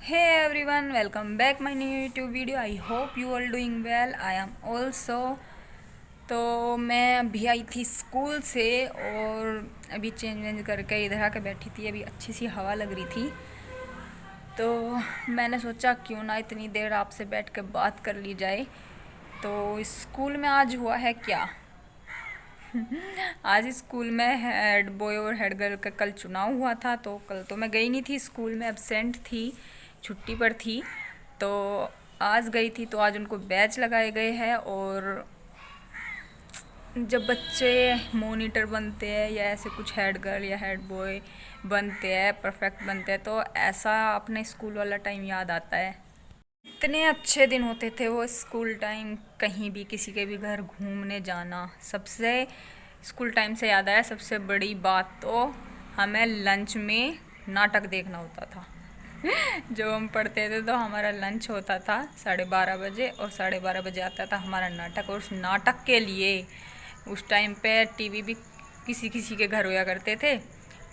Hey everyone, welcome back my new YouTube video. I hope you all doing well. I am also. तो मैं अभी आई थी school से और अभी चेंज वेंज करके इधर आके बैठी थी। अभी अच्छी सी हवा लग रही थी तो मैंने सोचा क्यों ना इतनी देर आपसे बैठ के बात कर ली जाए। तो स्कूल में आज हुआ है क्या। आज स्कूल में हेड बॉय और हेड गर्ल का कल चुनाव हुआ था। तो कल तो मैं गई नहीं थी स्कूल में, एब्सेंट थी, छुट्टी पर थी। तो आज गई थी तो आज उनको बैच लगाए गए हैं। और जब बच्चे मॉनिटर बनते हैं या ऐसे कुछ हेड गर्ल या हेड बॉय बनते हैं, परफेक्ट बनते हैं, तो ऐसा अपने स्कूल वाला टाइम याद आता है। इतने अच्छे दिन होते थे वो स्कूल टाइम। कहीं भी किसी के भी घर घूमने जाना, सबसे स्कूल टाइम से याद आया सबसे बड़ी बात तो हमें लंच में नाटक देखना होता था। जब हम पढ़ते थे तो हमारा लंच होता था 12:30 बजे और 12:30 बजे आता था हमारा नाटक। और उस नाटक के लिए उस टाइम पे टीवी भी किसी किसी के घर होया करते थे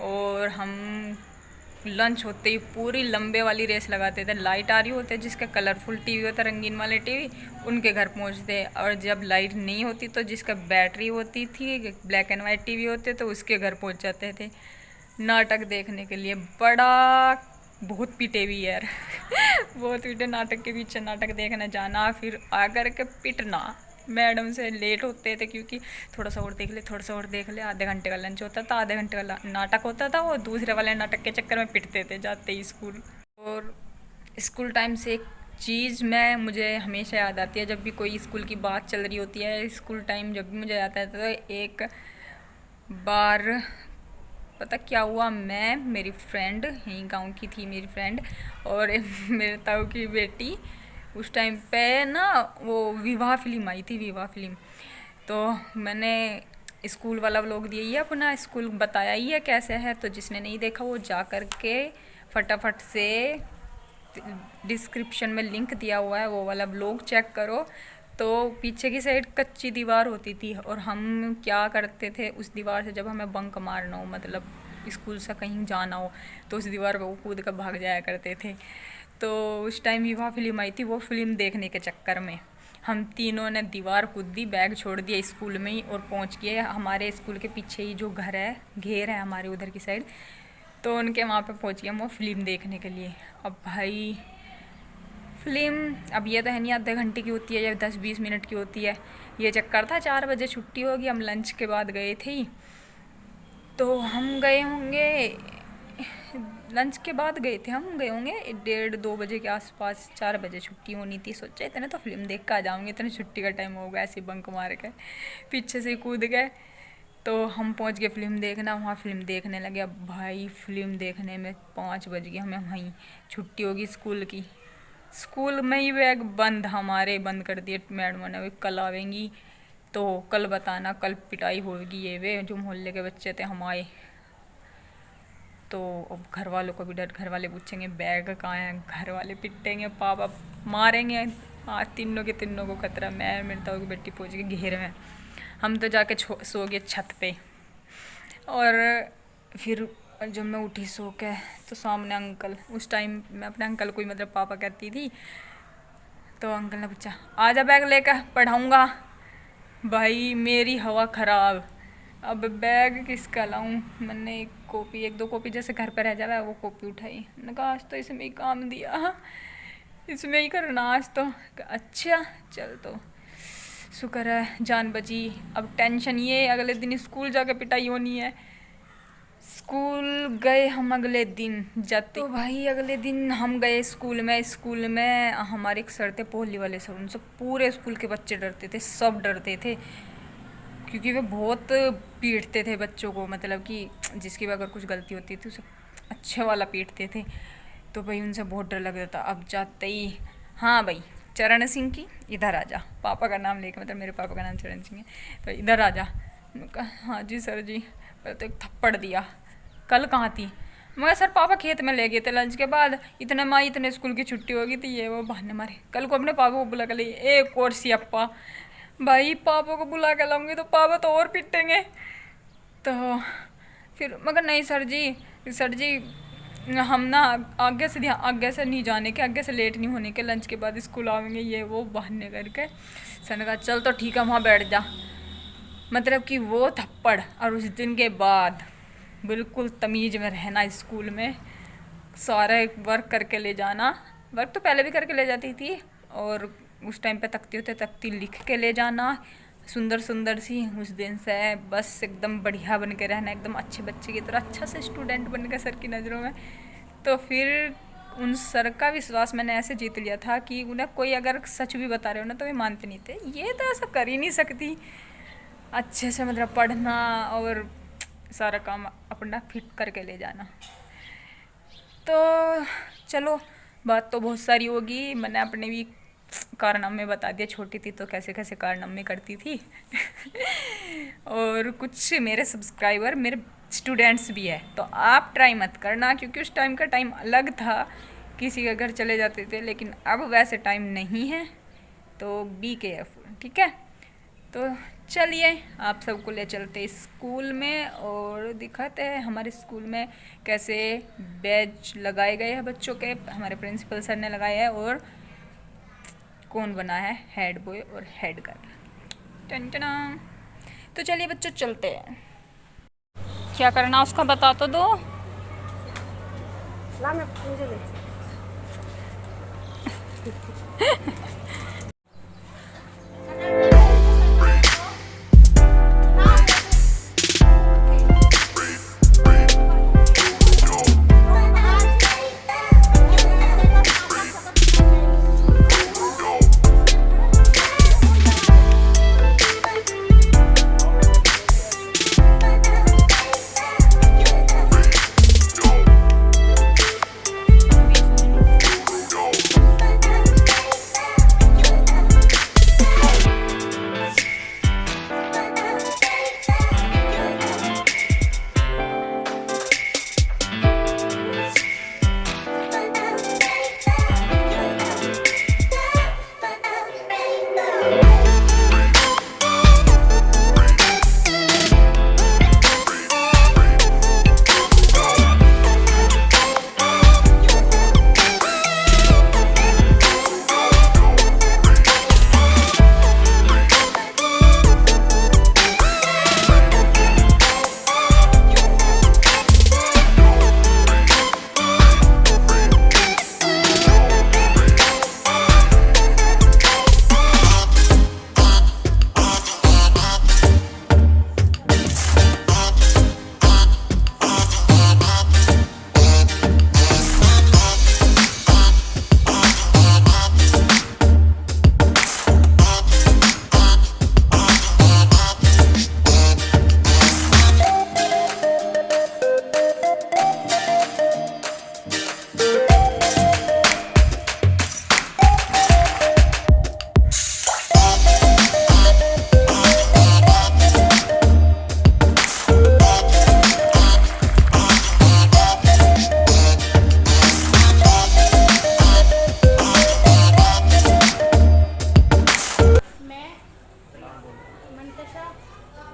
और हम लंच होते ही पूरी लंबे वाली रेस लगाते थे। लाइट आ रही होते जिसका कलरफुल टीवी होता, रंगीन वाले टीवी, उनके घर पहुंचते। और जब लाइट नहीं होती तो जिसका बैटरी होती थी, ब्लैक एंड वाइट टीवी होते, तो उसके घर पहुंच जाते थे नाटक देखने के लिए। बहुत पीटे भी यार। बहुत पीटे नाटक के पीछे, नाटक देखने जाना, फिर आकर के पिटना मैडम से। लेट होते थे क्योंकि थोड़ा सा और देख ले, थोड़ा सा और देख ले। आधे घंटे का लंच होता था, आधे घंटे का नाटक होता था, वो दूसरे वाले नाटक के चक्कर में पिटते थे जाते ही स्कूल। और स्कूल टाइम से एक चीज़ मैं मुझे हमेशा याद आती है, जब भी कोई स्कूल की बात चल रही होती है, स्कूल टाइम जब भी मुझे आता है तो एक बार पता क्या हुआ। मैं, मेरी फ्रेंड, यहीं गांव की थी मेरी फ्रेंड, और मेरे ताऊ की बेटी, उस टाइम पे ना वो विवाह फिल्म आई थी, विवाह फिल्म। तो मैंने स्कूल वाला व्लॉग दिया ही है अपना, स्कूल बताया ही है कैसे है। तो जिसने नहीं देखा वो जा कर के फटाफट से डिस्क्रिप्शन में लिंक दिया हुआ है, वो वाला व्लॉग चेक करो। तो पीछे की साइड कच्ची दीवार होती थी और हम क्या करते थे उस दीवार से, जब हमें बंक मारना हो, मतलब स्कूल से कहीं जाना हो, तो उस दीवार पर वो कूद कर भाग जाया करते थे। तो उस टाइम विवाह फिल्म आई थी, वो फिल्म देखने के चक्कर में हम तीनों ने दीवार कूद दी, बैग छोड़ दिया स्कूल में ही और पहुंच गए हमारे स्कूल के पीछे ही जो घर है, घेर है हमारे उधर की साइड, तो उनके वहाँ पे पहुंच गए हम वो फिल्म देखने के लिए। अब भाई फिल्म अब ये तो है नहीं आधे घंटे की होती है या 10-20 मिनट की होती है। ये चक्कर था 4 बजे छुट्टी होगी, हम लंच के बाद गए थे। तो हम गए होंगे, लंच के बाद गए थे, हम गए होंगे 1:30-2 बजे के आसपास। 4 बजे छुट्टी होनी थी, सोचा इतने तो फिल्म देख कर आ जाऊँगे, इतने छुट्टी का टाइम होगा, ऐसे बंक मार के पीछे से कूद गए। तो हम पहुंच गए फिल्म देखना, वहाँ फिल्म देखने लगे। अब भाई फिल्म देखने में 5 बज गए, हमें वहीं छुट्टी होगी स्कूल की। स्कूल में ही बैग बंद, हमारे बंद कर दिए मैडम ने, कल आवेंगी तो कल बताना, कल पिटाई होगी। ये वे जो मोहल्ले के बच्चे थे हम आए तो अब घर वालों को भी डर, घर वाले पूछेंगे बैग कहाँ है, घर वाले पिटेंगे, पापा मारेंगे। हाँ, तीनों के तीनों को खतरा। मैं, मेरी ताऊ की बेटी पहुँच गई घेर में, हम तो जाके सो गए छत पे। और फिर जब मैं उठी सो के तो सामने अंकल, उस टाइम मैं अपने अंकल को ही मतलब पापा कहती थी, तो अंकल ने पूछा आजा बैग लेकर पढ़ाऊँगा। भाई मेरी हवा ख़राब, अब बैग किसका लाऊं। मैंने एक दो कॉपी जैसे घर पर रह जावा वो कॉपी उठाई, मैंने कहा आज तो इसमें ही काम दिया, इसमें ही करना आज तो। अच्छा चल, तो शुक्र है जान बची। अब टेंशन ये अगले दिन स्कूल जाके पिटाई होनी है। स्कूल गए हम अगले दिन जाते, तो भाई अगले दिन हम गए स्कूल में। स्कूल में हमारे एक सर थे पोली वाले सर, उनसे पूरे स्कूल के बच्चे डरते थे, सब डरते थे, क्योंकि वे बहुत पीटते थे बच्चों को, मतलब कि जिसकी भी अगर कुछ गलती होती थी उसे अच्छे वाला पीटते थे। तो भाई उनसे बहुत डर लगता था। अब जाते ही, हाँ भाई चरण सिंह की इधर आ जा, पापा का नाम लेकर, मतलब मेरे पापा का नाम चरण सिंह है, तो इधर आ जा। मैंने कहा हाँ जी सर जी। पहले तो एक थप्पड़ दिया। कल कहाँ थी? मगर सर पापा खेत में ले गए थे लंच के बाद, इतने माँ इतने स्कूल की छुट्टी हो गई थी, ये वो बहाने मारे। कल को अपने पापा को बुला कर लिए, एक और सियप्पा। भाई पापा को बुला कर लाऊंगी तो पापा तो और पिटेंगे। तो फिर मगर नहीं सर जी, सर जी हम ना आगे से नहीं जाने के, आगे से लेट नहीं होने के, लंच के बाद स्कूल आएंगे, ये वो बहाने करके। सर ने कहा चल तो ठीक है वहाँ बैठ जा। मतलब कि वो थप्पड़, और उस दिन के बाद बिल्कुल तमीज़ में रहना स्कूल में, सारा वर्क करके ले जाना। वर्क तो पहले भी करके ले जाती थी, और उस टाइम पे तख्ती होते तख्ती लिख के ले जाना सुंदर सुंदर सी। उस दिन से बस एकदम बढ़िया बन के रहना, एकदम अच्छे बच्चे की तरह, अच्छा से स्टूडेंट बन के सर की नज़रों में। तो फिर उन सर का विश्वास मैंने ऐसे जीत लिया था कि उन्हें कोई अगर सच भी बता रहे हो ना तो वे मानते नहीं थे, ये तो ऐसा कर ही नहीं सकती। अच्छे से मतलब पढ़ना और सारा काम अपना फिट करके ले जाना। तो चलो, बात तो बहुत सारी होगी, मैंने अपने भी कारनामे बता दिए। छोटी थी तो कैसे कैसे कारनामे करती थी और कुछ मेरे सब्सक्राइबर मेरे स्टूडेंट्स भी है, तो आप ट्राई मत करना, क्योंकि उस टाइम का टाइम अलग था, किसी के घर चले जाते थे, लेकिन अब वैसे टाइम नहीं है, तो बी केयरफुल, ठीक है। तो चलिए आप सबको ले चलते स्कूल में और दिखाते हैं हमारे स्कूल में कैसे बैच लगाए गए हैं बच्चों के, हमारे प्रिंसिपल सर ने लगाए हैं, और कौन बना है हेड बॉय और हेड गर्ल। टन। तो चलिए बच्चों चलते हैं। क्या करना उसका बता तो दो। ला मैं मुझे ले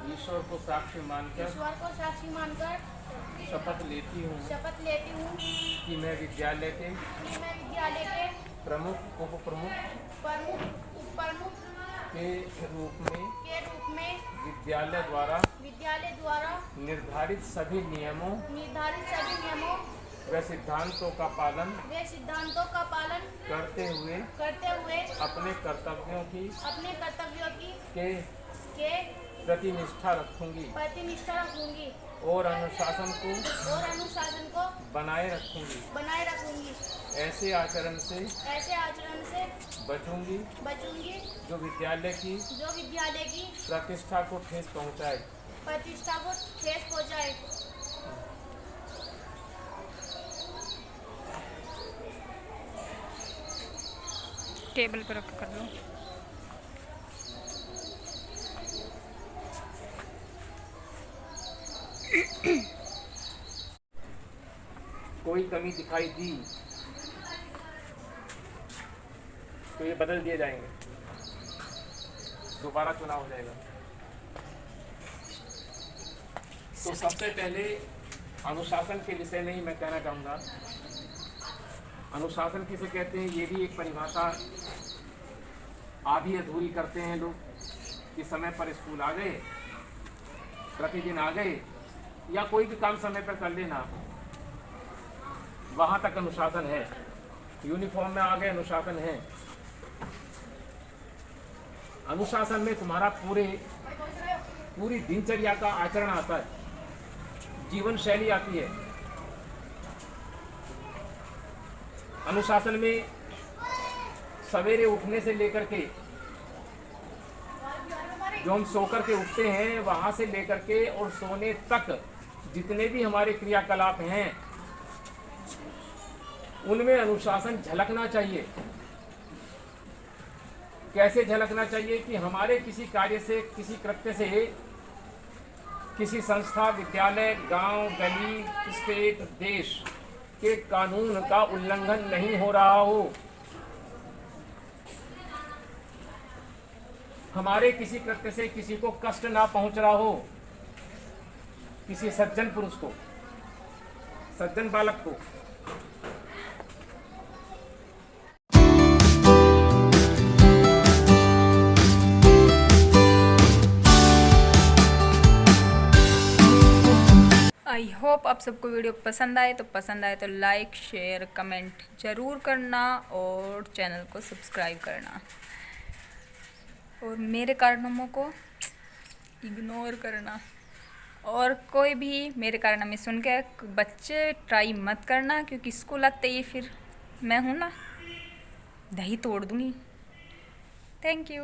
ईश्वर को साक्षी मानकर शपथ लेती हूँ कि मैं विद्यालय के प्रमुख उप प्रमुख के रूप में विद्यालय द्वारा निर्धारित सभी नियमों व सिद्धांतों का पालन करते हुए अपने कर्तव्यों की के प्रति निष्ठा रखूंगी और अनुशासन को बनाए रखूंगी। ऐसे आचरण से बचूंगी जो विद्यालय की प्रतिष्ठा को ठेस पहुंचाए। टेबल पर रख कर लो। कोई कमी दिखाई दी तो ये बदल दिए जाएंगे, दोबारा चुनाव हो जाएगा। तो सबसे पहले अनुशासन के विषय में ही मैं कहना चाहूँगा। अनुशासन किसे कहते हैं, ये भी एक परिभाषा आधी अधूरी करते हैं लोग कि समय पर स्कूल आ गए, प्रतिदिन आ गए, या कोई भी काम समय पर कर लेना, वहाँ तक अनुशासन है। यूनिफॉर्म में आ गए, अनुशासन है। अनुशासन में तुम्हारा पूरी दिनचर्या का आचरण आता है, जीवन शैली आती है। अनुशासन में सवेरे उठने से लेकर के, जो हम सोकर के उठते हैं वहां से लेकर के और सोने तक जितने भी हमारे क्रियाकलाप हैं उनमें अनुशासन झलकना चाहिए। कैसे झलकना चाहिए कि हमारे किसी कार्य से, किसी कृत्य से, किसी संस्था, विद्यालय, गांव, गली, स्टेट, देश के कानून का उल्लंघन नहीं हो रहा हो, हमारे किसी कृत्य से किसी को कष्ट ना पहुंच रहा हो, किसी सज्जन पुरुष को, सज्जन बालक को। आई होप आप सबको वीडियो पसंद आए तो लाइक, शेयर, कमेंट ज़रूर करना और चैनल को सब्सक्राइब करना और मेरे कारनामों को इग्नोर करना। और कोई भी मेरे कारनामे सुन के बच्चे ट्राई मत करना, क्योंकि स्कूल आते ही फिर मैं हूँ ना, दही तोड़ दूँगी। Thank you.